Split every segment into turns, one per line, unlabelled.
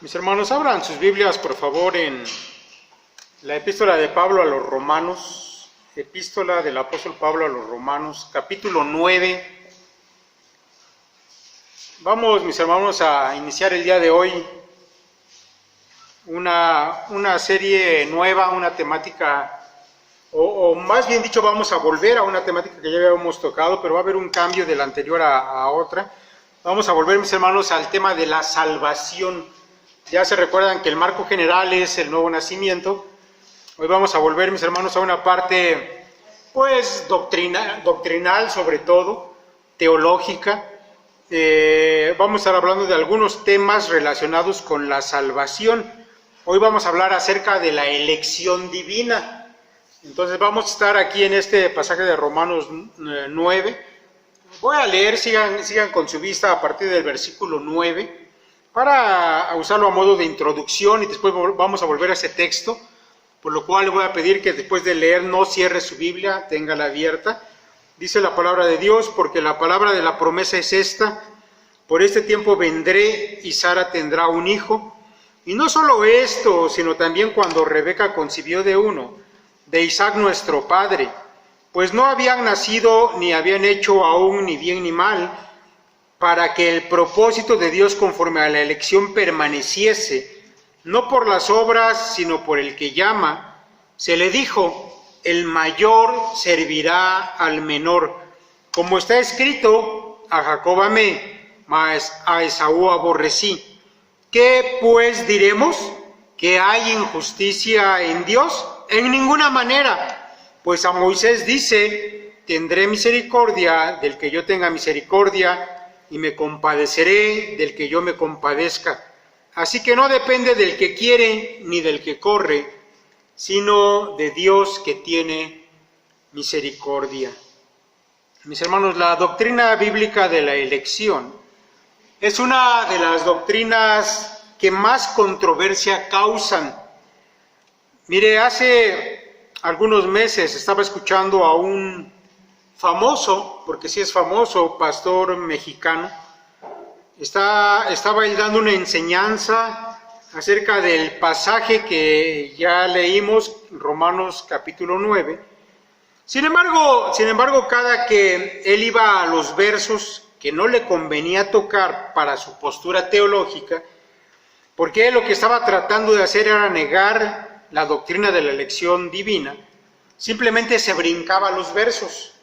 Mis hermanos, abran sus Biblias, por favor, en la epístola de Pablo a los Romanos, epístola del apóstol Pablo a los Romanos, capítulo 9. Vamos, mis hermanos, a iniciar el día de hoy una serie nueva, una temática, o más bien dicho, vamos a volver a una temática que ya habíamos tocado, pero va a haber un cambio de la anterior a otra. Vamos a volver, mis hermanos, al tema de la salvación. Ya se recuerdan que el marco general es el nuevo nacimiento. Hoy vamos a volver, mis hermanos, a una parte, pues, doctrinal sobre todo, teológica. Vamos a estar hablando de algunos temas relacionados con la salvación. Hoy vamos a hablar acerca de la elección divina. Entonces vamos a estar aquí en este pasaje de Romanos 9. Voy a leer, sigan con su vista a partir del versículo 9. Para usarlo a modo de introducción y después vamos a volver a ese texto, por lo cual le voy a pedir que después de leer no cierre su Biblia, téngala abierta. Dice la palabra de Dios, porque la palabra de la promesa es esta: por este tiempo vendré y Sara tendrá un hijo. Y no solo esto, sino también cuando Rebeca concibió de uno, de Isaac nuestro padre, pues no habían nacido ni habían hecho aún ni bien ni mal, para que el propósito de Dios conforme a la elección permaneciese, no por las obras, sino por el que llama. Se le dijo: el mayor servirá al menor. Como está escrito: a Jacob amé, mas a Esaú aborrecí. ¿Qué pues diremos? ¿Que hay injusticia en Dios? En ninguna manera. Pues a Moisés dice: tendré misericordia del que yo tenga misericordia, y me compadeceré del que yo me compadezca. Así que no depende del que quiere ni del que corre, sino de Dios que tiene misericordia. Mis hermanos, la doctrina bíblica de la elección es una de las doctrinas que más controversia causan. Mire, hace algunos meses estaba escuchando a un famoso, porque sí es famoso, pastor mexicano. Estaba él dando una enseñanza acerca del pasaje que ya leímos, Romanos capítulo 9. Sin embargo, cada que él iba a los versos que no le convenía tocar para su postura teológica, porque él lo que estaba tratando de hacer era negar la doctrina de la elección divina, simplemente se brincaba los versos.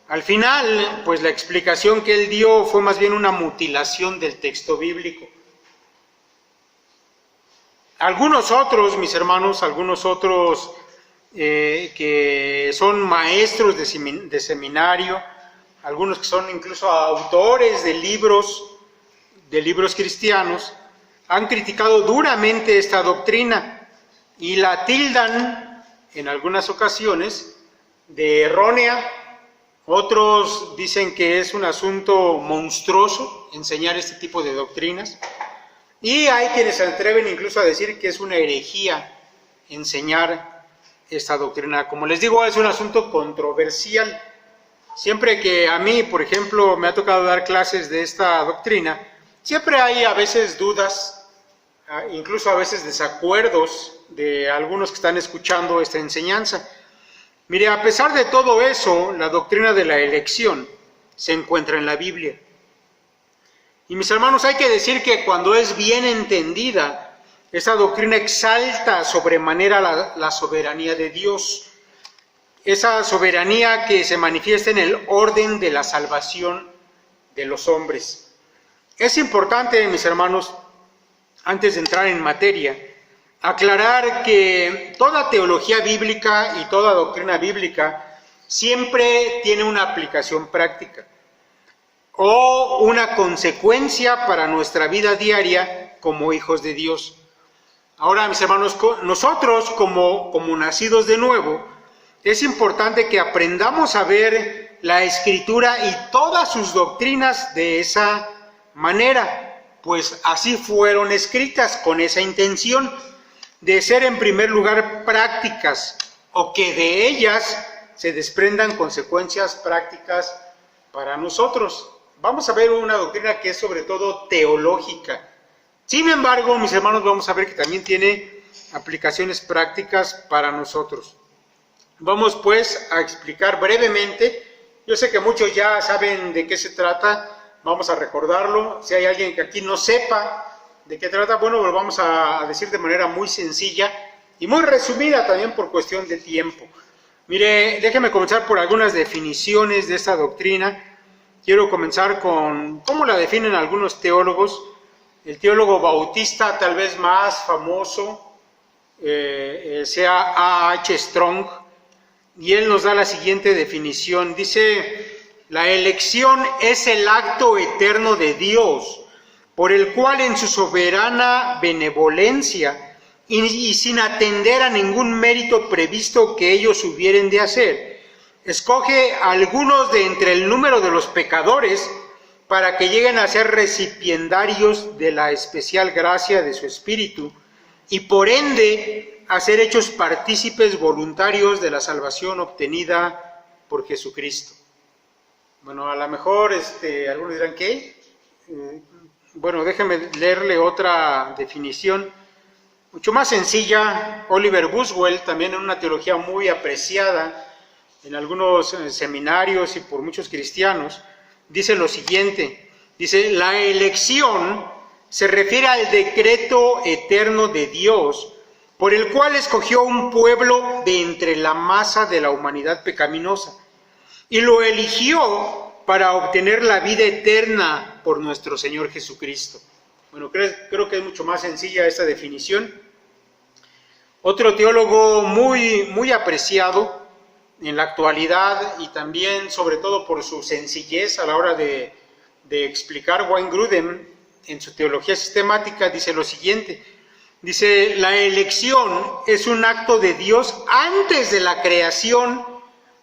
Al final, pues la explicación que él dio fue más bien una mutilación del texto bíblico. Algunos otros, mis hermanos, que son maestros de seminario, algunos que son incluso autores de libros cristianos, han criticado duramente esta doctrina y la tildan en algunas ocasiones de errónea. Otros dicen que es un asunto monstruoso enseñar este tipo de doctrinas, y hay quienes se atreven incluso a decir que es una herejía enseñar esta doctrina. Como les digo, es un asunto controversial. Siempre que a mí, por ejemplo, me ha tocado dar clases de esta doctrina, siempre hay a veces dudas, incluso a veces desacuerdos de algunos que están escuchando esta enseñanza. Mire, a pesar de todo eso, la doctrina de la elección se encuentra en la Biblia. Y mis hermanos, hay que decir que cuando es bien entendida, esa doctrina exalta sobremanera la soberanía de Dios. Esa soberanía que se manifiesta en el orden de la salvación de los hombres. Es importante, mis hermanos, antes de entrar en materia, aclarar que toda teología bíblica y toda doctrina bíblica siempre tiene una aplicación práctica o una consecuencia para nuestra vida diaria como hijos de Dios. Ahora, mis hermanos, nosotros como nacidos de nuevo, es importante que aprendamos a ver la Escritura y todas sus doctrinas de esa manera, pues así fueron escritas, con esa intención de ser en primer lugar prácticas, o que de ellas se desprendan consecuencias prácticas para nosotros. Vamos a ver una doctrina que es sobre todo teológica, Sin embargo, mis hermanos, vamos a ver que también tiene aplicaciones prácticas para nosotros. Vamos pues a explicar brevemente. Yo sé que muchos ya saben de qué se trata, vamos a recordarlo. Si hay alguien que aquí no sepa de qué trata, bueno, lo vamos a decir de manera muy sencilla y muy resumida también por cuestión de tiempo. Mire, déjeme comenzar por algunas definiciones de esta doctrina. Quiero comenzar con cómo la definen algunos teólogos. El teólogo bautista tal vez más famoso sea A.H. Strong, y él nos da la siguiente definición. Dice: la elección es el acto eterno de Dios, por el cual en su soberana benevolencia y sin atender a ningún mérito previsto que ellos hubieren de hacer, escoge a algunos de entre el número de los pecadores para que lleguen a ser recipiendarios de la especial gracia de su Espíritu y por ende a ser hechos partícipes voluntarios de la salvación obtenida por Jesucristo. Bueno, a lo mejor algunos dirán, ¿qué? Bueno, déjenme leerle otra definición mucho más sencilla. Oliver Buswell, también en una teología muy apreciada en algunos seminarios y por muchos cristianos, dice lo siguiente. Dice: la elección se refiere al decreto eterno de Dios, por el cual escogió un pueblo de entre la masa de la humanidad pecaminosa, y lo eligió para obtener la vida eterna por nuestro Señor Jesucristo. Bueno, creo que es mucho más sencilla esta definición. Otro teólogo muy apreciado en la actualidad, y también sobre todo por su sencillez a la hora de explicar, Wayne Grudem, en su teología sistemática, dice lo siguiente. Dice: la elección es un acto de Dios antes de la creación,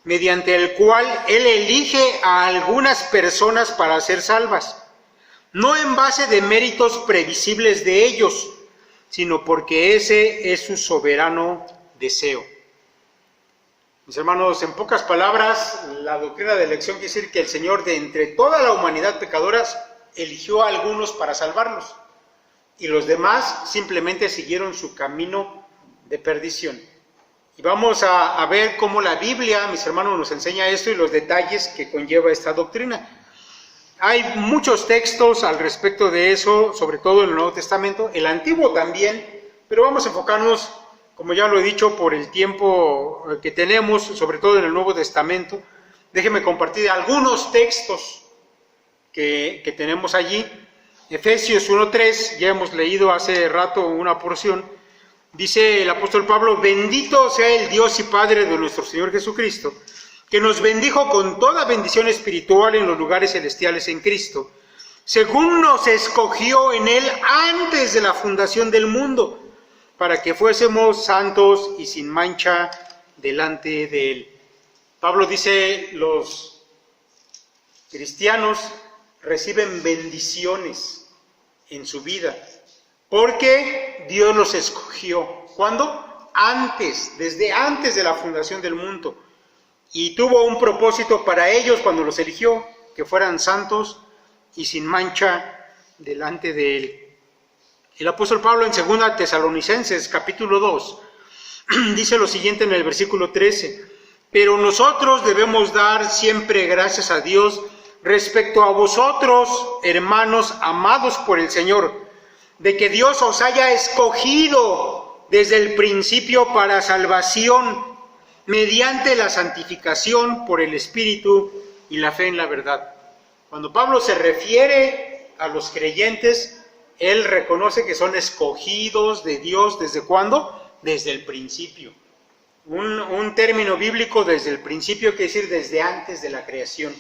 mediante el cual Él elige a algunas personas para ser salvas, no en base de méritos previsibles de ellos, sino porque ese es su soberano deseo. Mis hermanos, en pocas palabras, la doctrina de elección quiere decir que el Señor, de entre toda la humanidad pecadora, eligió a algunos para salvarlos, y los demás simplemente siguieron su camino de perdición. Y vamos a ver cómo la Biblia, mis hermanos, nos enseña esto y los detalles que conlleva esta doctrina. Hay muchos textos al respecto de eso, sobre todo en el Nuevo Testamento, el Antiguo también, pero vamos a enfocarnos, como ya lo he dicho, por el tiempo que tenemos, sobre todo en el Nuevo Testamento. Déjenme compartir algunos textos que tenemos allí. Efesios 1:3, ya hemos leído hace rato una porción. Dice el apóstol Pablo: bendito sea el Dios y Padre de nuestro Señor Jesucristo, que nos bendijo con toda bendición espiritual en los lugares celestiales en Cristo, según nos escogió en Él antes de la fundación del mundo, para que fuésemos santos y sin mancha delante de Él. Pablo dice: los cristianos reciben bendiciones en su vida, porque Dios los escogió. ¿Cuándo? Desde antes de la fundación del mundo. Y tuvo un propósito para ellos cuando los eligió, que fueran santos y sin mancha delante de Él. El apóstol Pablo en 2 Tesalonicenses, capítulo 2, dice lo siguiente en el versículo 13: pero nosotros debemos dar siempre gracias a Dios respecto a vosotros, hermanos amados por el Señor, de que Dios os haya escogido desde el principio para salvación, mediante la santificación por el Espíritu y la fe en la verdad. Cuando Pablo se refiere a los creyentes, él reconoce que son escogidos de Dios. ¿Desde cuándo? Desde el principio. Un término bíblico, desde el principio, quiere decir desde antes de la creación.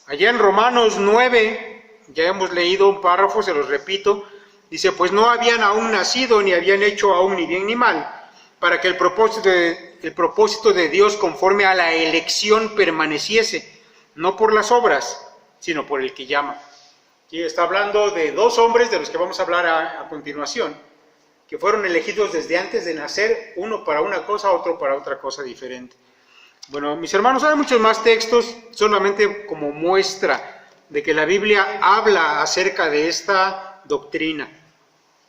Allá en Romanos 9, ya hemos leído un párrafo, se los repito, dice: pues no habían aún nacido, ni habían hecho aún ni bien ni mal, para que el propósito de Dios conforme a la elección permaneciese, no por las obras, sino por el que llama. Aquí está hablando de dos hombres de los que vamos a hablar a continuación, que fueron elegidos desde antes de nacer, uno para una cosa, otro para otra cosa diferente. Bueno, mis hermanos, hay muchos más textos, solamente como muestra de que la Biblia habla acerca de esta doctrina.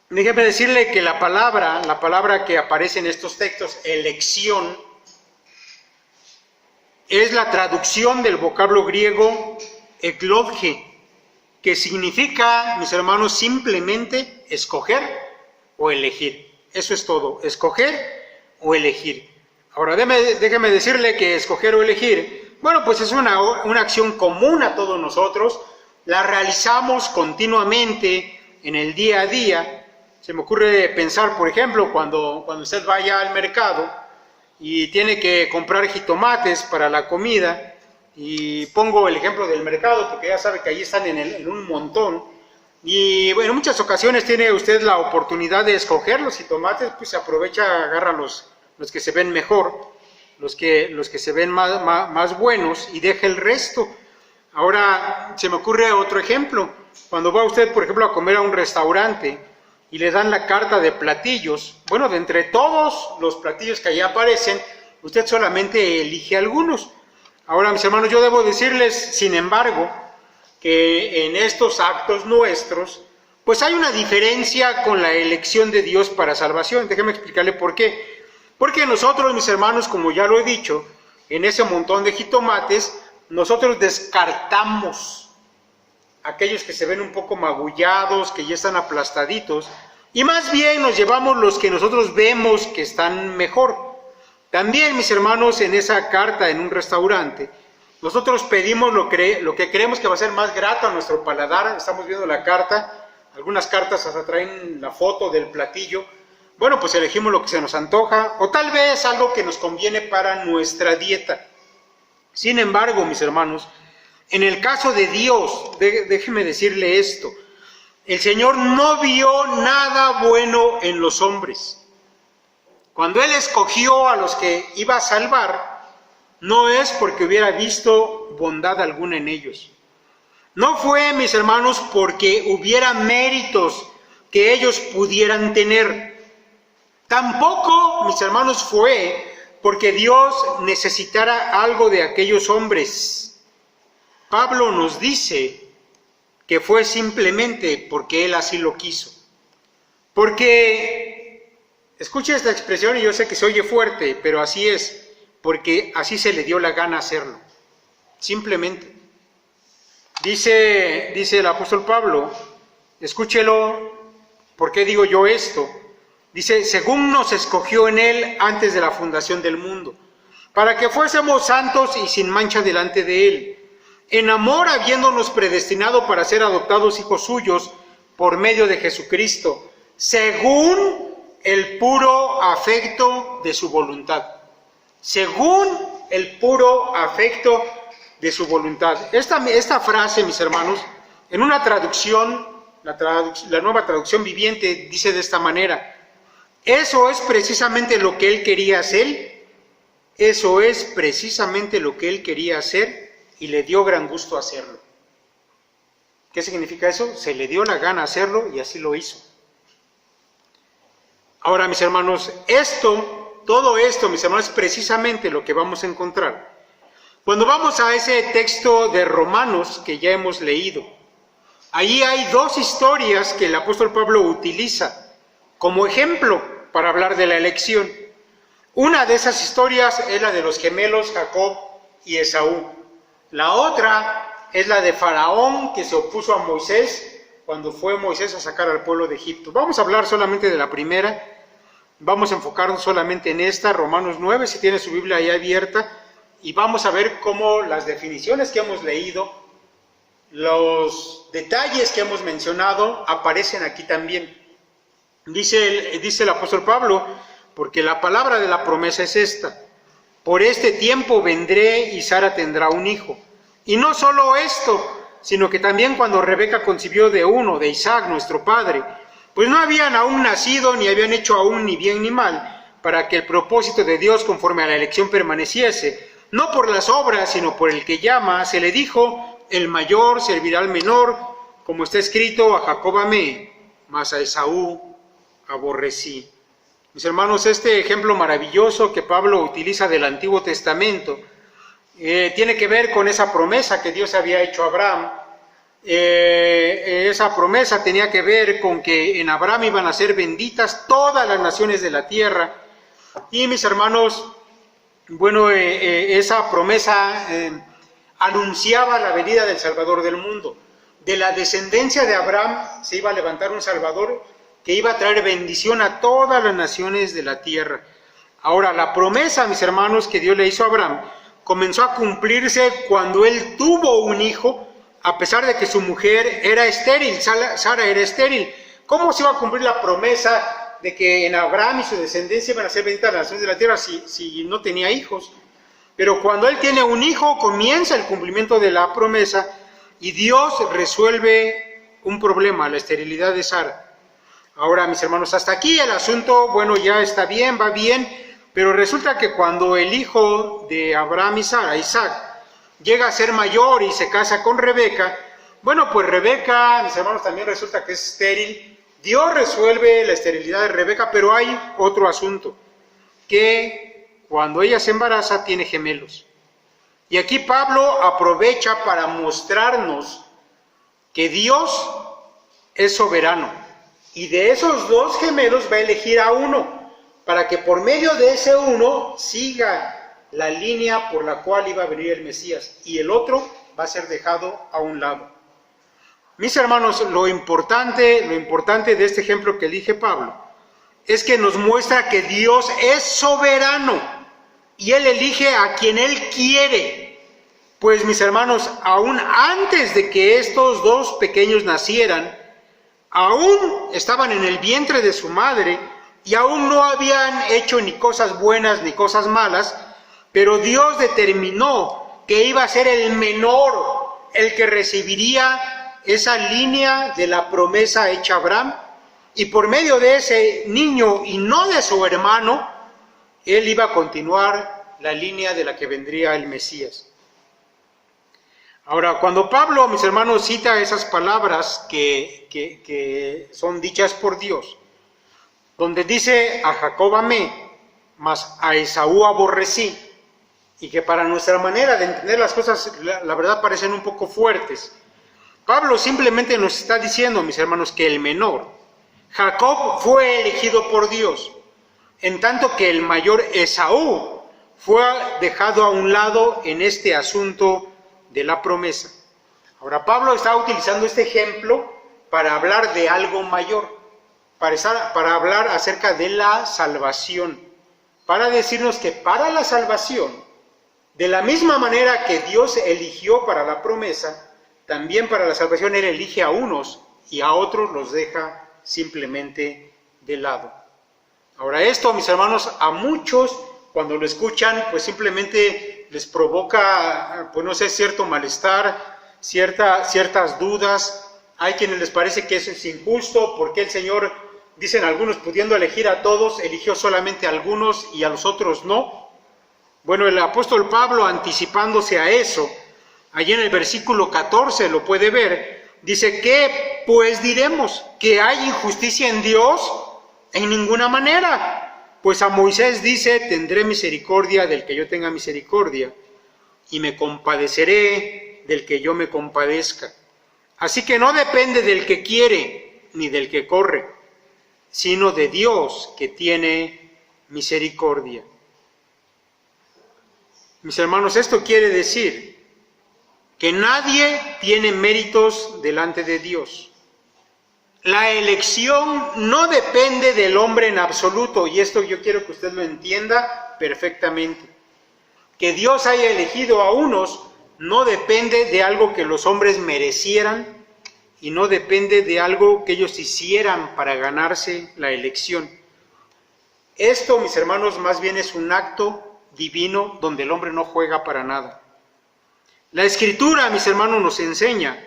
Déjeme decirle que la palabra que aparece en estos textos, elección, es la traducción del vocablo griego eklogge, que significa, mis hermanos, simplemente escoger o elegir. Eso es todo, escoger o elegir. Ahora, déjeme decirle que escoger o elegir, bueno, pues es una acción común a todos nosotros, la realizamos continuamente en el día a día. Se me ocurre pensar, por ejemplo, cuando usted vaya al mercado y tiene que comprar jitomates para la comida, y pongo el ejemplo del mercado porque ya sabe que allí están en un montón, y bueno, en muchas ocasiones tiene usted la oportunidad de escoger los jitomates, pues se aprovecha, agarra los que se ven mejor, los que se ven más buenos, y deja el resto. Ahora se me ocurre otro ejemplo, cuando va usted, por ejemplo, a comer a un restaurante y le dan la carta de platillos, bueno, de entre todos los platillos que allí aparecen, usted solamente elige algunos. Ahora, mis hermanos, yo debo decirles, sin embargo, que en estos actos nuestros, pues hay una diferencia con la elección de Dios para salvación. Déjeme explicarle por qué. Porque nosotros, mis hermanos, como ya lo he dicho, en ese montón de jitomates, nosotros descartamos aquellos que se ven un poco magullados, que ya están aplastaditos, y más bien nos llevamos los que nosotros vemos que están mejor. También, mis hermanos, en esa carta en un restaurante, nosotros pedimos lo que creemos que va a ser más grato a nuestro paladar. Estamos viendo la carta, algunas cartas hasta traen la foto del platillo. Bueno, pues elegimos lo que se nos antoja, o tal vez algo que nos conviene para nuestra dieta. Sin embargo, mis hermanos, en el caso de Dios, déjeme decirle esto, el Señor no vio nada bueno en los hombres. Cuando Él escogió a los que iba a salvar, no es porque hubiera visto bondad alguna en ellos. No fue, mis hermanos, porque hubiera méritos que ellos pudieran tener. Tampoco, mis hermanos, fue porque Dios necesitara algo de aquellos hombres. Pablo nos dice que fue simplemente porque Él así lo quiso. Porque, escuche esta expresión y yo sé que se oye fuerte, pero así es, porque así se le dio la gana hacerlo. Simplemente. Dice el apóstol Pablo, escúchelo, ¿por qué digo yo esto? Dice, según nos escogió en Él antes de la fundación del mundo, para que fuésemos santos y sin mancha delante de Él, en amor habiéndonos predestinado para ser adoptados hijos suyos por medio de Jesucristo, según el puro afecto de su voluntad. Según el puro afecto de su voluntad. Esta frase, mis hermanos, en una traducción, la Nueva Traducción Viviente dice de esta manera: eso es precisamente lo que Él quería hacer, eso es precisamente lo que Él quería hacer y le dio gran gusto hacerlo. ¿Qué significa eso? Se le dio la gana hacerlo y así lo hizo. Ahora, mis hermanos, todo esto, mis hermanos, es precisamente lo que vamos a encontrar cuando vamos a ese texto de Romanos que ya hemos leído. Allí hay dos historias que el apóstol Pablo utiliza como ejemplo para hablar de la elección. Una de esas historias es la de los gemelos Jacob y Esaú. La otra es la de Faraón, que se opuso a Moisés cuando fue Moisés a sacar al pueblo de Egipto. Vamos a hablar solamente de la primera, vamos a enfocarnos solamente en esta, Romanos 9, si tiene su Biblia ahí abierta, y vamos a ver cómo las definiciones que hemos leído, los detalles que hemos mencionado, aparecen aquí también. Dice el apóstol Pablo, porque la palabra de la promesa es esta: por este tiempo vendré y Sara tendrá un hijo. Y no solo esto, sino que también cuando Rebeca concibió de Isaac, nuestro padre, pues no habían aún nacido, ni habían hecho aún ni bien ni mal, para que el propósito de Dios conforme a la elección permaneciese, no por las obras, sino por el que llama. Se le dijo: el mayor servirá al menor, como está escrito: a Jacob amé, mas a Esaú aborrecí. Mis hermanos, este ejemplo maravilloso que Pablo utiliza del Antiguo Testamento tiene que ver con esa promesa que Dios había hecho a Abraham, esa promesa tenía que ver con que en Abraham iban a ser benditas todas las naciones de la tierra. Y mis hermanos, bueno, esa promesa anunciaba la venida del Salvador del mundo. De la descendencia de Abraham se iba a levantar un Salvador que iba a traer bendición a todas las naciones de la tierra. Ahora, la promesa, mis hermanos, que Dios le hizo a Abraham, comenzó a cumplirse cuando él tuvo un hijo, a pesar de que su mujer era estéril, Sara era estéril. ¿Cómo se iba a cumplir la promesa de que en Abraham y su descendencia iban a ser benditas las naciones de la tierra si no tenía hijos? Pero cuando él tiene un hijo, comienza el cumplimiento de la promesa y Dios resuelve un problema, la esterilidad de Sara. Ahora, mis hermanos, hasta aquí el asunto, bueno, ya está bien, va bien, pero resulta que cuando el hijo de Abraham y Sara, Isaac, llega a ser mayor y se casa con Rebeca, bueno, pues Rebeca, mis hermanos, también resulta que es estéril. Dios resuelve la esterilidad de Rebeca, pero hay otro asunto, que cuando ella se embaraza tiene gemelos. Y aquí Pablo aprovecha para mostrarnos que Dios es soberano. Y de esos dos gemelos va a elegir a uno, para que por medio de ese uno siga la línea por la cual iba a venir el Mesías. Y el otro va a ser dejado a un lado. Mis hermanos, lo importante de este ejemplo que elige Pablo, es que nos muestra que Dios es soberano, y Él elige a quien Él quiere. Pues, mis hermanos, aún antes de que estos dos pequeños nacieran, aún estaban en el vientre de su madre y aún no habían hecho ni cosas buenas ni cosas malas, pero Dios determinó que iba a ser el menor el que recibiría esa línea de la promesa hecha a Abraham, y por medio de ese niño y no de su hermano, él iba a continuar la línea de la que vendría el Mesías. Ahora, cuando Pablo, mis hermanos, cita esas palabras que son dichas por Dios, donde dice: a Jacob amé, mas a Esaú aborrecí, y que para nuestra manera de entender las cosas, la verdad, parecen un poco fuertes. Pablo simplemente nos está diciendo, mis hermanos, que el menor, Jacob, fue elegido por Dios, en tanto que el mayor, Esaú, fue dejado a un lado en este asunto de la promesa. Ahora, Pablo está utilizando este ejemplo para hablar de algo mayor, para hablar acerca de la salvación, para decirnos que para la salvación, de la misma manera que Dios eligió para la promesa, también para la salvación Él elige a unos y a otros los deja simplemente de lado. Ahora, esto, mis hermanos, a muchos, cuando lo escuchan, pues simplemente les provoca, pues no sé, cierto malestar, ciertas dudas. Hay quienes les parece que eso es injusto, porque el Señor, dicen algunos, pudiendo elegir a todos, eligió solamente a algunos y a los otros no. Bueno, el apóstol Pablo, anticipándose a eso, allí en el versículo 14 lo puede ver, dice: ¿qué pues diremos? ¿Que hay injusticia en Dios? En ninguna manera. Pues a Moisés dice: tendré misericordia del que yo tenga misericordia, y me compadeceré del que yo me compadezca. Así que no depende del que quiere, ni del que corre, sino de Dios que tiene misericordia. Mis hermanos, esto quiere decir que nadie tiene méritos delante de Dios. La elección no depende del hombre en absoluto, y esto yo quiero que usted lo entienda perfectamente. Que Dios haya elegido a unos no depende de algo que los hombres merecieran, y no depende de algo que ellos hicieran para ganarse la elección. Esto, mis hermanos, más bien es un acto divino donde el hombre no juega para nada. La Escritura, mis hermanos, nos enseña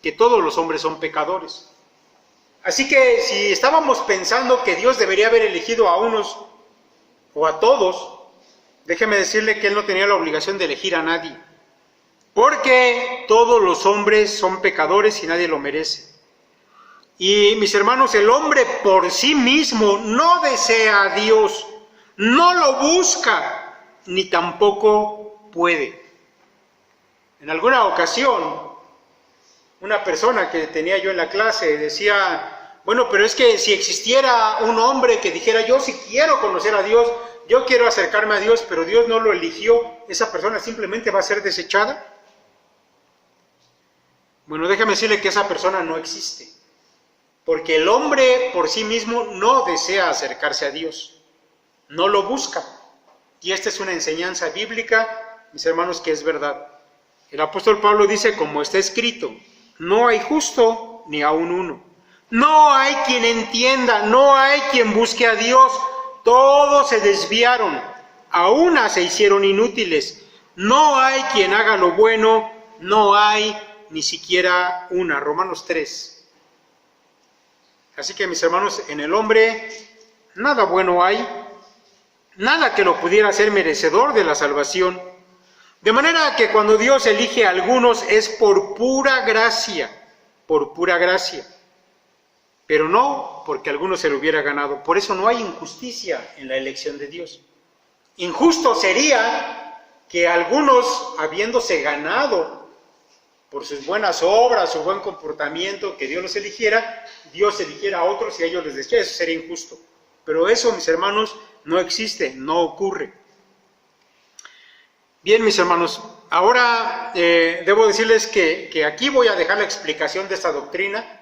que todos los hombres son pecadores. Así que si estábamos pensando que Dios debería haber elegido a unos o a todos, déjeme decirle que Él no tenía la obligación de elegir a nadie, porque todos los hombres son pecadores y nadie lo merece. Y mis hermanos, el hombre por sí mismo no desea a Dios, no lo busca, ni tampoco puede. En alguna ocasión, Una persona que tenía yo en la clase decía, bueno, pero es que si existiera un hombre que dijera, yo sí quiero conocer a Dios, yo quiero acercarme a Dios, pero Dios no lo eligió, ¿esa persona simplemente va a ser desechada? Bueno, déjame decirle que esa persona no existe, porque el hombre por sí mismo no desea acercarse a Dios, no lo busca. Y esta es una enseñanza bíblica, mis hermanos, que es verdad. El apóstol Pablo dice, como está escrito, no hay justo ni aun uno. No hay quien entienda, no hay quien busque a Dios. Todos se desviaron, a una se hicieron inútiles. No hay quien haga lo bueno, no hay ni siquiera una. Romanos 3. Así que, mis hermanos, en el hombre nada bueno hay, nada que lo pudiera hacer merecedor de la salvación. De manera que cuando Dios elige a algunos es por pura gracia, pero no porque alguno se lo hubiera ganado. Por eso no hay injusticia en la elección de Dios. Injusto sería que algunos, habiéndose ganado por sus buenas obras, su buen comportamiento, que Dios los eligiera, Dios eligiera a otros y a ellos les decía, eso sería injusto. Pero eso, mis hermanos, no existe, no ocurre. Bien, mis hermanos, ahora debo decirles que aquí voy a dejar la explicación de esta doctrina.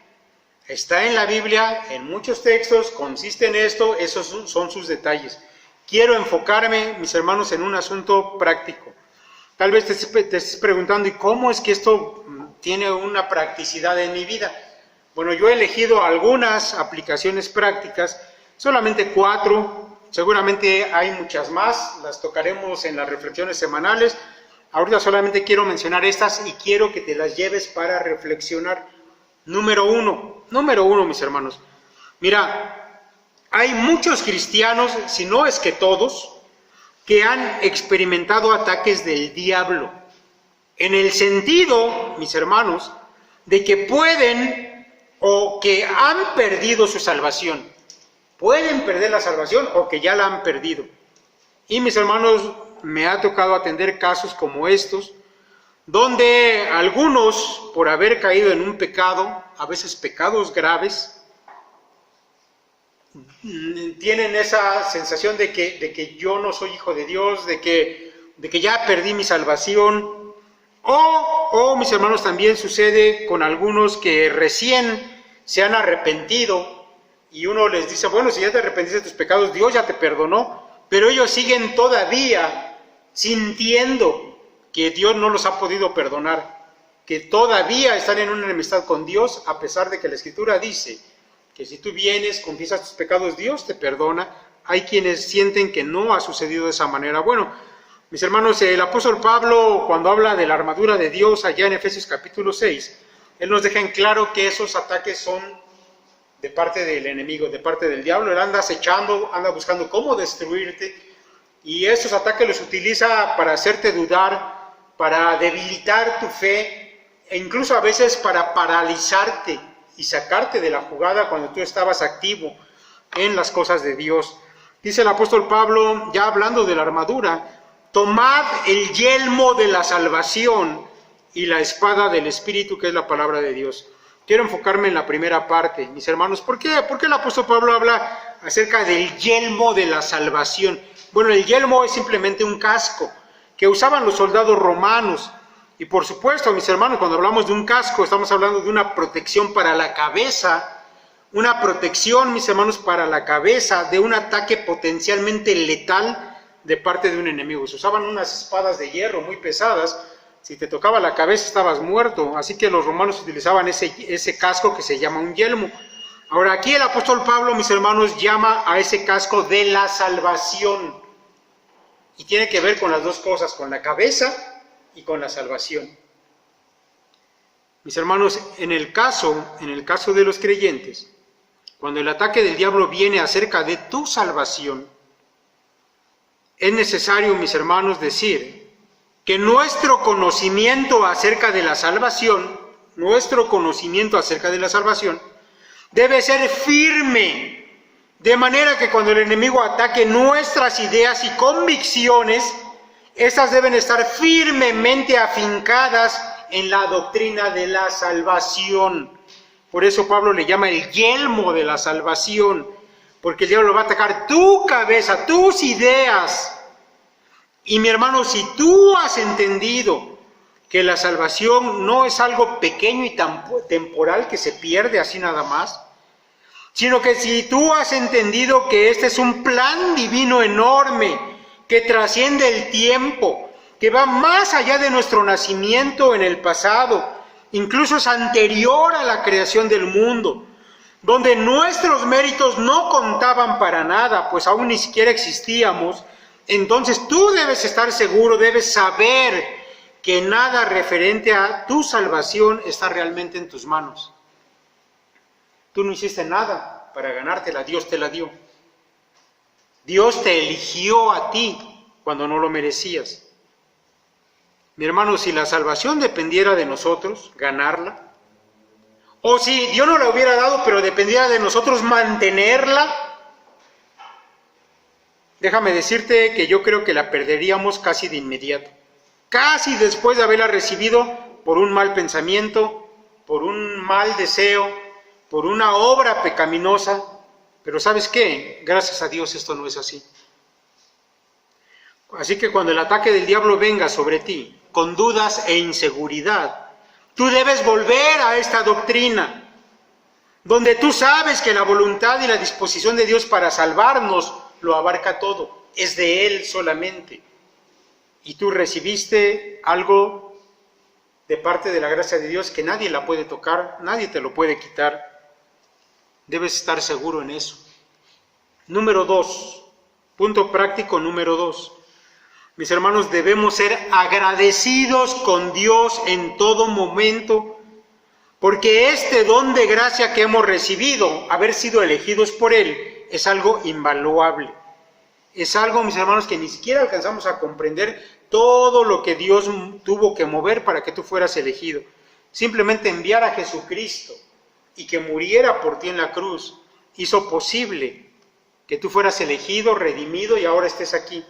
Está en la Biblia, en muchos textos, consiste en esto, esos son sus detalles. Quiero enfocarme, mis hermanos, en un asunto práctico. Tal vez te estés preguntando, ¿y cómo es que esto tiene una practicidad en mi vida? Bueno, yo he elegido algunas aplicaciones prácticas, solamente 4. Seguramente hay muchas más, las tocaremos en las reflexiones semanales. Ahorita solamente quiero mencionar estas y quiero que te las lleves para reflexionar. Número uno, mis hermanos. Mira, hay muchos cristianos, si no es que todos, que han experimentado ataques del diablo. En el sentido, mis hermanos, de que pueden o que han perdido su salvación. Pueden perder la salvación o que ya la han perdido. Y mis hermanos, me ha tocado atender casos como estos, donde algunos, por haber caído en un pecado, a veces pecados graves, tienen esa sensación de que yo no soy hijo de Dios, de que ya perdí mi salvación. O, mis hermanos, también sucede con algunos que recién se han arrepentido, y uno les dice, bueno, si ya te arrepentiste de tus pecados, Dios ya te perdonó, pero ellos siguen todavía sintiendo que Dios no los ha podido perdonar, que todavía están en una enemistad con Dios, a pesar de que la Escritura dice que si tú vienes, confiesas tus pecados, Dios te perdona. Hay quienes sienten que no ha sucedido de esa manera. Bueno, mis hermanos, el apóstol Pablo, cuando habla de la armadura de Dios allá en Efesios capítulo 6, él nos deja en claro que esos ataques son de parte del enemigo, de parte del diablo. Él anda acechando, anda buscando cómo destruirte, y estos ataques los utiliza para hacerte dudar, para debilitar tu fe, e incluso a veces para paralizarte y sacarte de la jugada cuando tú estabas activo en las cosas de Dios. Dice el apóstol Pablo, ya hablando de la armadura, tomad el yelmo de la salvación y la espada del Espíritu, que es la palabra de Dios. Quiero enfocarme en la primera parte, mis hermanos. ¿Por qué? ¿Por qué el apóstol Pablo habla acerca del yelmo de la salvación? Bueno, el yelmo es simplemente un casco que usaban los soldados romanos. Y por supuesto, mis hermanos, cuando hablamos de un casco, estamos hablando de una protección para la cabeza, una protección, mis hermanos, para la cabeza de un ataque potencialmente letal de parte de un enemigo. Se usaban unas espadas de hierro muy pesadas. Si te tocaba la cabeza estabas muerto, así que los romanos utilizaban ese casco que se llama un yelmo. Ahora aquí el apóstol Pablo, mis hermanos, llama a ese casco de la salvación. Y tiene que ver con las dos cosas, con la cabeza y con la salvación. Mis hermanos, en el caso de los creyentes, cuando el ataque del diablo viene acerca de tu salvación, es necesario, mis hermanos, decir que nuestro conocimiento acerca de la salvación debe ser firme, de manera que cuando el enemigo ataque nuestras ideas y convicciones, estas deben estar firmemente afincadas en la doctrina de la salvación. Por eso Pablo le llama el yelmo de la salvación, porque el diablo va a atacar tu cabeza, tus ideas. Y mi hermano, si tú has entendido que la salvación no es algo pequeño y temporal que se pierde así nada más, sino que si tú has entendido que este es un plan divino enorme, que trasciende el tiempo, que va más allá de nuestro nacimiento en el pasado, incluso es anterior a la creación del mundo, donde nuestros méritos no contaban para nada, pues aún ni siquiera existíamos, entonces tú debes estar seguro, debes saber que nada referente a tu salvación está realmente en tus manos. Tú no hiciste nada para ganártela, Dios te la dio. Dios te eligió a ti cuando no lo merecías. Mi hermano, si la salvación dependiera de nosotros, ganarla, o si Dios no la hubiera dado, pero dependiera de nosotros mantenerla, déjame decirte que yo creo que la perderíamos casi de inmediato. Casi después de haberla recibido por un mal pensamiento, por un mal deseo, por una obra pecaminosa. Pero ¿sabes qué? Gracias a Dios esto no es así. Así que cuando el ataque del diablo venga sobre ti, con dudas e inseguridad, tú debes volver a esta doctrina, donde tú sabes que la voluntad y la disposición de Dios para salvarnos lo abarca todo, es de Él solamente. Y tú recibiste algo de parte de la gracia de Dios que nadie la puede tocar, nadie te lo puede quitar. Debes estar seguro en eso. Número 2, punto práctico número 2. Mis hermanos, debemos ser agradecidos con Dios en todo momento, porque este don de gracia que hemos recibido, haber sido elegidos por Él, es algo invaluable. Es algo, mis hermanos, que ni siquiera alcanzamos a comprender todo lo que Dios tuvo que mover para que tú fueras elegido. Simplemente enviar a Jesucristo y que muriera por ti en la cruz hizo posible que tú fueras elegido, redimido y ahora estés aquí.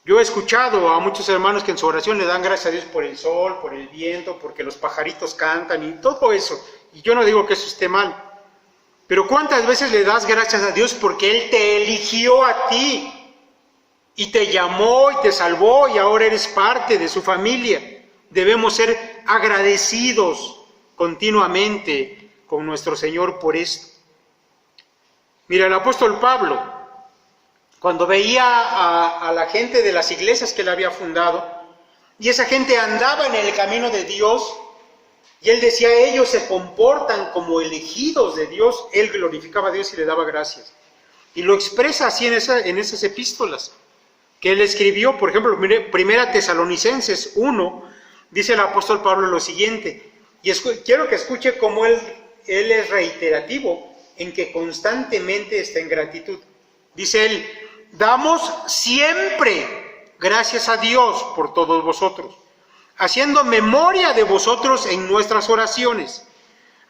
Yo he escuchado a muchos hermanos que en su oración le dan gracias a Dios por el sol, por el viento, porque los pajaritos cantan y todo eso. Y yo no digo que eso esté mal. Pero ¿cuántas veces le das gracias a Dios porque Él te eligió a ti y te llamó y te salvó y ahora eres parte de su familia? Debemos ser agradecidos continuamente con nuestro Señor por esto. Mira, el apóstol Pablo, cuando veía a la gente de las iglesias que él había fundado, y esa gente andaba en el camino de Dios, y él decía, ellos se comportan como elegidos de Dios, él glorificaba a Dios y le daba gracias. Y lo expresa así en esas epístolas que él escribió. Por ejemplo, Primera Tesalonicenses 1, dice el apóstol Pablo lo siguiente, y quiero que escuche cómo él es reiterativo en que constantemente está en gratitud. Dice él, damos siempre gracias a Dios por todos vosotros, haciendo memoria de vosotros en nuestras oraciones,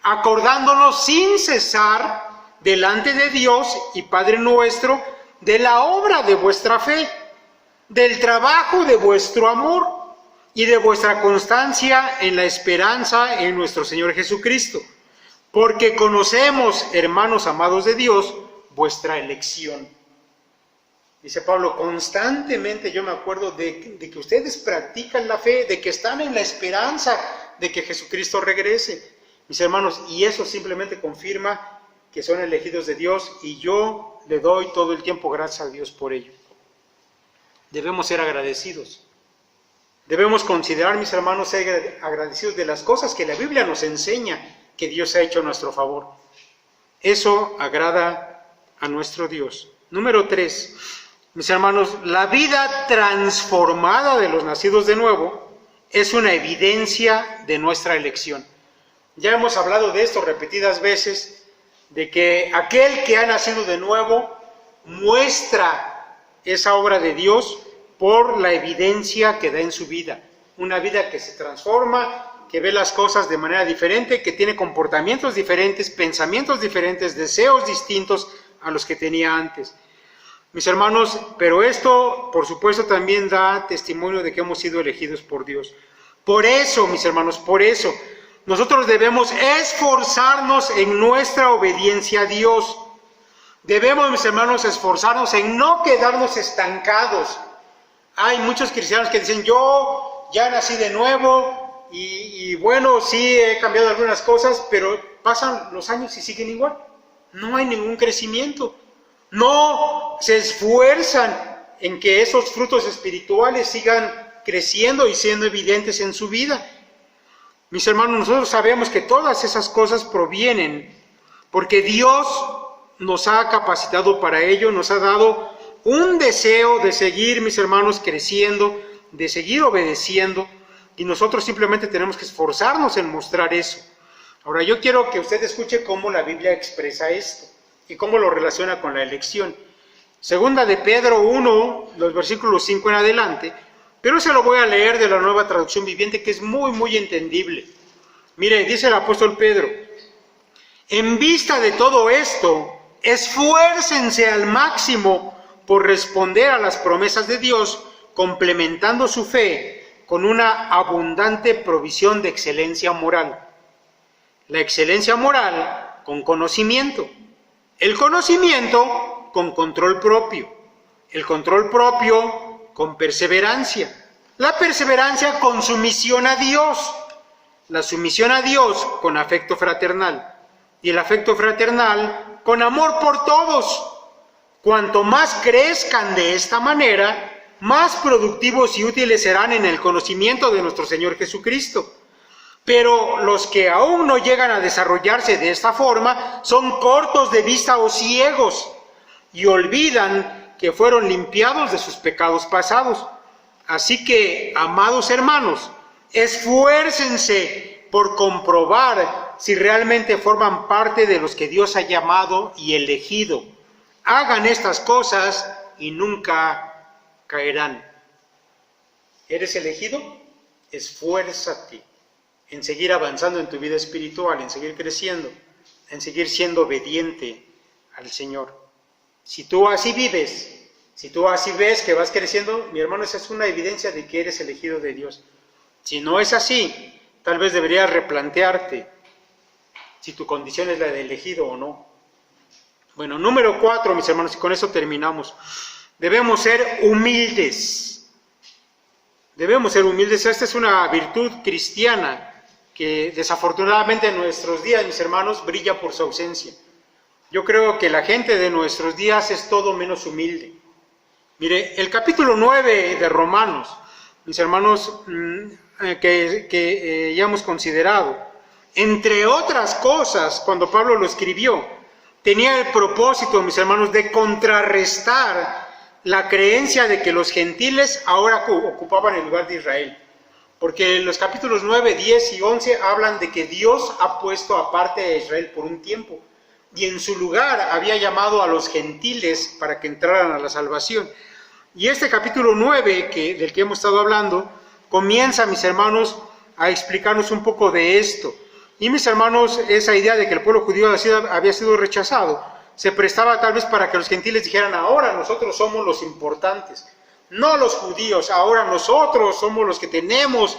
acordándonos sin cesar delante de Dios y Padre nuestro de la obra de vuestra fe, del trabajo de vuestro amor y de vuestra constancia en la esperanza en nuestro Señor Jesucristo, porque conocemos, hermanos amados de Dios, vuestra elección. Dice Pablo, constantemente yo me acuerdo de que ustedes practican la fe, de que están en la esperanza de que Jesucristo regrese. Mis hermanos, y eso simplemente confirma que son elegidos de Dios y yo le doy todo el tiempo gracias a Dios por ello. Debemos ser agradecidos. Debemos considerar, mis hermanos, ser agradecidos de las cosas que la Biblia nos enseña que Dios ha hecho a nuestro favor. Eso agrada a nuestro Dios. Número 3. Mis hermanos, la vida transformada de los nacidos de nuevo es una evidencia de nuestra elección. Ya hemos hablado de esto repetidas veces, de que aquel que ha nacido de nuevo muestra esa obra de Dios por la evidencia que da en su vida. Una vida que se transforma, que ve las cosas de manera diferente, que tiene comportamientos diferentes, pensamientos diferentes, deseos distintos a los que tenía antes. Mis hermanos, pero esto, por supuesto, también da testimonio de que hemos sido elegidos por Dios. Por eso, mis hermanos, por eso, nosotros debemos esforzarnos en nuestra obediencia a Dios. Debemos, mis hermanos, esforzarnos en no quedarnos estancados. Hay muchos cristianos que dicen, yo ya nací de nuevo y bueno, sí he cambiado algunas cosas, pero pasan los años y siguen igual. No hay ningún crecimiento. No se esfuerzan en que esos frutos espirituales sigan creciendo y siendo evidentes en su vida. Mis hermanos, nosotros sabemos que todas esas cosas provienen porque Dios nos ha capacitado para ello, nos ha dado un deseo de seguir, mis hermanos, creciendo, de seguir obedeciendo, y nosotros simplemente tenemos que esforzarnos en mostrar eso. Ahora, yo quiero que usted escuche cómo la Biblia expresa esto y cómo lo relaciona con la elección. Segunda de Pedro 1, los versículos 5 en adelante, pero se lo voy a leer de la Nueva Traducción Viviente, que es muy, muy entendible. Mire, dice el apóstol Pedro, en vista de todo esto, esfuércense al máximo por responder a las promesas de Dios, complementando su fe con una abundante provisión de excelencia moral. La excelencia moral con conocimiento, el conocimiento con control propio, el control propio con perseverancia, la perseverancia con sumisión a Dios, la sumisión a Dios con afecto fraternal y el afecto fraternal con amor por todos. Cuanto más crezcan de esta manera, más productivos y útiles serán en el conocimiento de nuestro Señor Jesucristo. Pero los que aún no llegan a desarrollarse de esta forma son cortos de vista o ciegos y olvidan que fueron limpiados de sus pecados pasados. Así que, amados hermanos, esfuércense por comprobar si realmente forman parte de los que Dios ha llamado y elegido. Hagan estas cosas y nunca caerán. ¿Eres elegido? Esfuérzate en seguir avanzando en tu vida espiritual, en seguir creciendo, en seguir siendo obediente al Señor. Si tú así vives, si tú así ves que vas creciendo, mi hermano, esa es una evidencia de que eres elegido de Dios. Si no es así, tal vez deberías replantearte si tu condición es la de elegido o no. Bueno, número 4, mis hermanos, y con eso terminamos. Debemos ser humildes. Debemos ser humildes. Esta es una virtud cristiana que desafortunadamente en nuestros días, mis hermanos, brilla por su ausencia. Yo creo que la gente de nuestros días es todo menos humilde. Mire, el capítulo 9 de Romanos, mis hermanos, que ya hemos considerado, entre otras cosas, cuando Pablo lo escribió, tenía el propósito, mis hermanos, de contrarrestar la creencia de que los gentiles ahora ocupaban el lugar de Israel. Porque los capítulos 9, 10 y 11 hablan de que Dios ha puesto aparte a Israel por un tiempo y en su lugar había llamado a los gentiles para que entraran a la salvación. Y este capítulo 9, del que hemos estado hablando, comienza, mis hermanos, a explicarnos un poco de esto. Y, mis hermanos, esa idea de que el pueblo judío había sido rechazado se prestaba tal vez para que los gentiles dijeran, ahora nosotros somos los importantes. No los judíos, ahora nosotros somos los que tenemos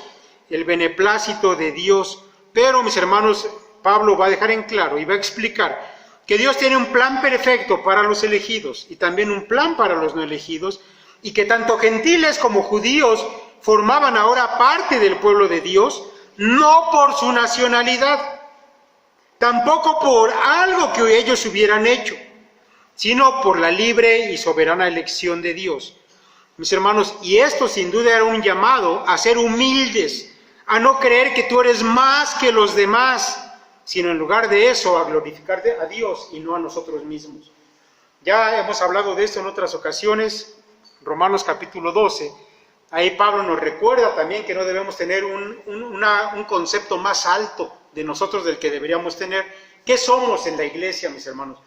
el beneplácito de Dios. Pero, mis hermanos, Pablo va a dejar en claro y va a explicar que Dios tiene un plan perfecto para los elegidos y también un plan para los no elegidos, y que tanto gentiles como judíos formaban ahora parte del pueblo de Dios, no por su nacionalidad, tampoco por algo que ellos hubieran hecho, sino por la libre y soberana elección de Dios. Mis hermanos, y esto sin duda era un llamado a ser humildes, a no creer que tú eres más que los demás, sino en lugar de eso a glorificarte a Dios y no a nosotros mismos. Ya hemos hablado de esto en otras ocasiones, Romanos capítulo 12, ahí Pablo nos recuerda también que no debemos tener un concepto más alto de nosotros del que deberíamos tener. ¿Qué somos en la iglesia, mis hermanos?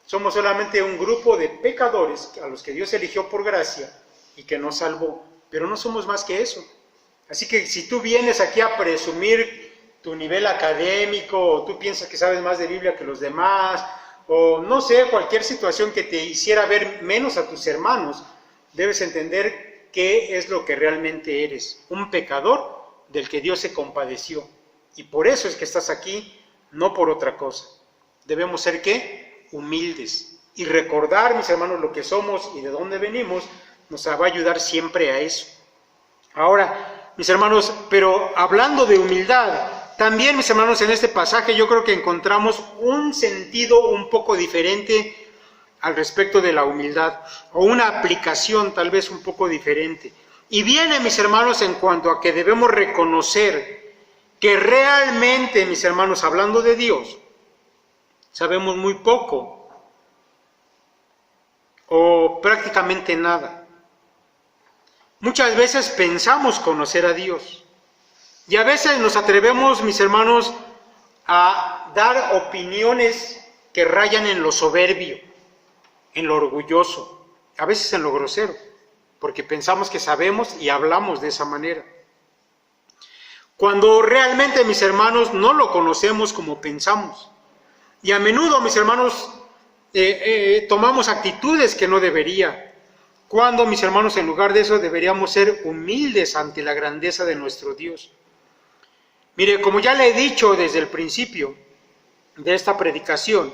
Somos solamente un grupo de pecadores a los que Dios eligió por gracia y que nos salvó, pero no somos más que eso. Así que si tú vienes aquí a presumir tu nivel académico, o tú piensas que sabes más de Biblia que los demás, o no sé, cualquier situación que te hiciera ver menos a tus hermanos, debes entender qué es lo que realmente eres, un pecador del que Dios se compadeció. Y por eso es que estás aquí, no por otra cosa. Debemos ser, ¿qué? Humildes. Y recordar, mis hermanos, lo que somos y de dónde venimos, nos va a ayudar siempre a eso. Ahora, mis hermanos, pero hablando de humildad, también, mis hermanos, en este pasaje yo creo que encontramos un sentido un poco diferente al respecto de la humildad, o una aplicación tal vez un poco diferente. Y viene, mis hermanos, en cuanto a que debemos reconocer que realmente, mis hermanos, hablando de Dios, sabemos muy poco o prácticamente nada. Muchas veces pensamos conocer a Dios y a veces nos atrevemos, mis hermanos, a dar opiniones que rayan en lo soberbio, en lo orgulloso, a veces en lo grosero, porque pensamos que sabemos y hablamos de esa manera. Cuando realmente, mis hermanos, no lo conocemos como pensamos. Y a menudo, mis hermanos, tomamos actitudes que no debería. Cuando, mis hermanos, en lugar de eso deberíamos ser humildes ante la grandeza de nuestro Dios. Mire, como ya le he dicho desde el principio de esta predicación,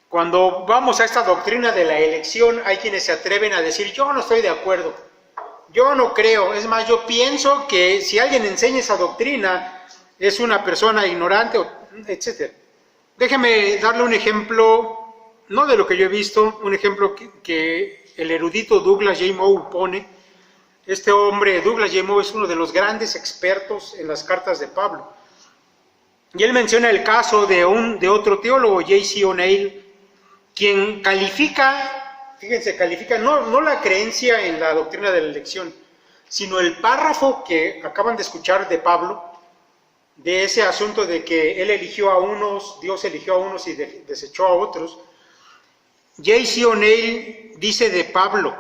cuando vamos a esta doctrina de la elección, hay quienes se atreven a decir, yo no estoy de acuerdo, yo no creo, es más, yo pienso que si alguien enseña esa doctrina, es una persona ignorante, etc. Déjeme darle un ejemplo, no de lo que yo he visto, un ejemplo que el erudito Douglas J. Moe pone. Este hombre, Douglas J. Moe, es uno de los grandes expertos en las cartas de Pablo. Y él menciona el caso de otro teólogo, J.C. O'Neill, quien califica, fíjense, califica no la creencia en la doctrina de la elección, sino el párrafo que acaban de escuchar de Pablo, de ese asunto de que él eligió a unos, Dios eligió a unos y desechó a otros. J.C. O'Neill dice de Pablo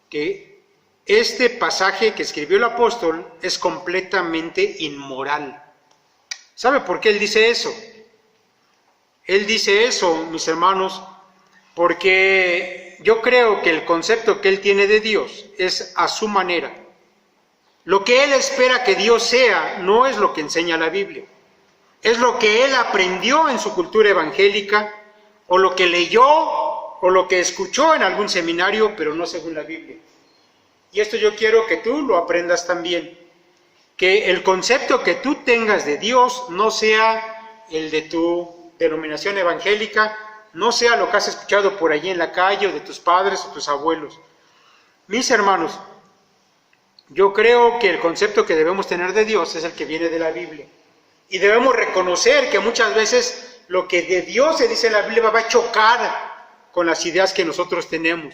que este pasaje que escribió el apóstol es completamente inmoral. ¿Sabe por qué él dice eso? Él dice eso, mis hermanos, porque yo creo que el concepto que él tiene de Dios es a su manera. Lo que él espera que Dios sea no es lo que enseña la Biblia. Es lo que él aprendió en su cultura evangélica, o lo que leyó, o lo que escuchó en algún seminario, pero no según la Biblia. Y esto yo quiero que tú lo aprendas también. Que el concepto que tú tengas de Dios no sea el de tu denominación evangélica, no sea lo que has escuchado por allí en la calle, o de tus padres o tus abuelos. Mis hermanos, yo creo que el concepto que debemos tener de Dios es el que viene de la Biblia. Y debemos reconocer que muchas veces lo que de Dios se dice en la Biblia va a chocar con las ideas que nosotros tenemos.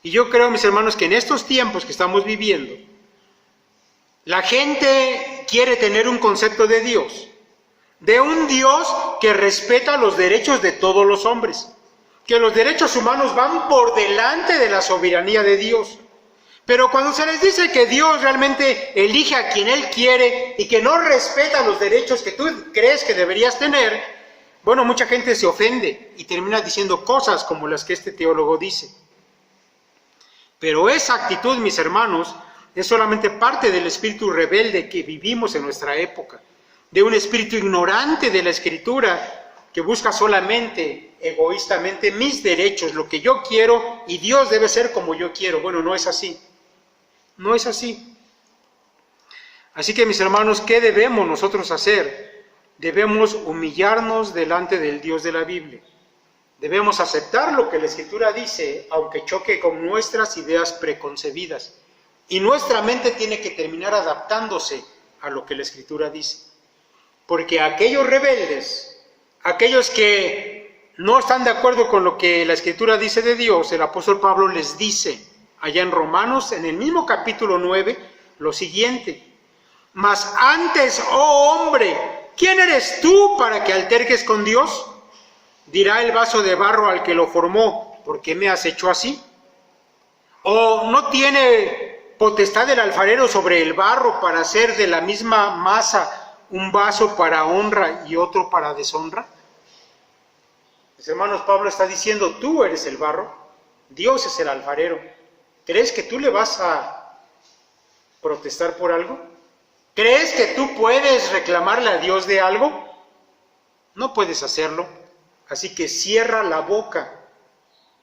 Y yo creo, mis hermanos, que en estos tiempos que estamos viviendo, la gente quiere tener un concepto de Dios, de un Dios que respeta los derechos de todos los hombres, que los derechos humanos van por delante de la soberanía de Dios. Pero cuando se les dice que Dios realmente elige a quien Él quiere y que no respeta los derechos que tú crees que deberías tener, bueno, mucha gente se ofende y termina diciendo cosas como las que este teólogo dice. Pero esa actitud, mis hermanos, es solamente parte del espíritu rebelde que vivimos en nuestra época, de un espíritu ignorante de la Escritura que busca solamente, egoístamente, mis derechos, lo que yo quiero, y Dios debe ser como yo quiero. Bueno, no es así. No es así. Así que, mis hermanos, ¿qué debemos nosotros hacer? Debemos humillarnos delante del Dios de la Biblia. Debemos aceptar lo que la Escritura dice, aunque choque con nuestras ideas preconcebidas. Y nuestra mente tiene que terminar adaptándose a lo que la Escritura dice. Porque aquellos rebeldes, aquellos que no están de acuerdo con lo que la Escritura dice de Dios, el apóstol Pablo les dice allá en Romanos, en el mismo capítulo 9, lo siguiente: mas antes, oh hombre, ¿quién eres tú para que alterques con Dios? Dirá el vaso de barro al que lo formó, ¿por qué me has hecho así? ¿O no tiene potestad el alfarero sobre el barro para hacer de la misma masa un vaso para honra y otro para deshonra? Mis hermanos, Pablo está diciendo, tú eres el barro, Dios es el alfarero. ¿Crees que tú le vas a protestar por algo? ¿Crees que tú puedes reclamarle a Dios de algo? No puedes hacerlo. Así que cierra la boca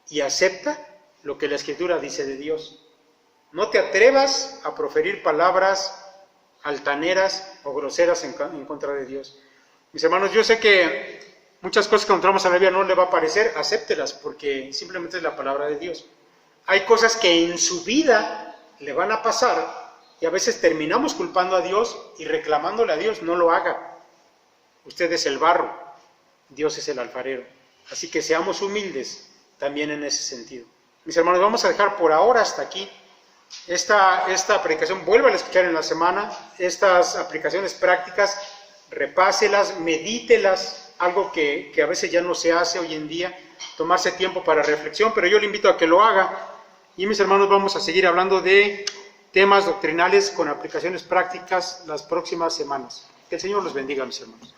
y acepta lo que la Escritura dice de Dios. No te atrevas a proferir palabras altaneras o groseras en contra de Dios. Mis hermanos, yo sé que muchas cosas que encontramos en la Biblia no le va a parecer, acéptelas, porque simplemente es la palabra de Dios. Hay cosas que en su vida le van a pasar y a veces terminamos culpando a Dios y reclamándole a Dios, no lo haga. Usted es el barro, Dios es el alfarero. Así que seamos humildes también en ese sentido. Mis hermanos, vamos a dejar por ahora hasta aquí esta predicación. Vuelvan a escuchar en la semana estas aplicaciones prácticas, repáselas, medítelas, algo que a veces ya no se hace hoy en día, tomarse tiempo para reflexión, pero yo le invito a que lo haga. Y mis hermanos, vamos a seguir hablando de temas doctrinales con aplicaciones prácticas las próximas semanas. Que el Señor los bendiga, mis hermanos.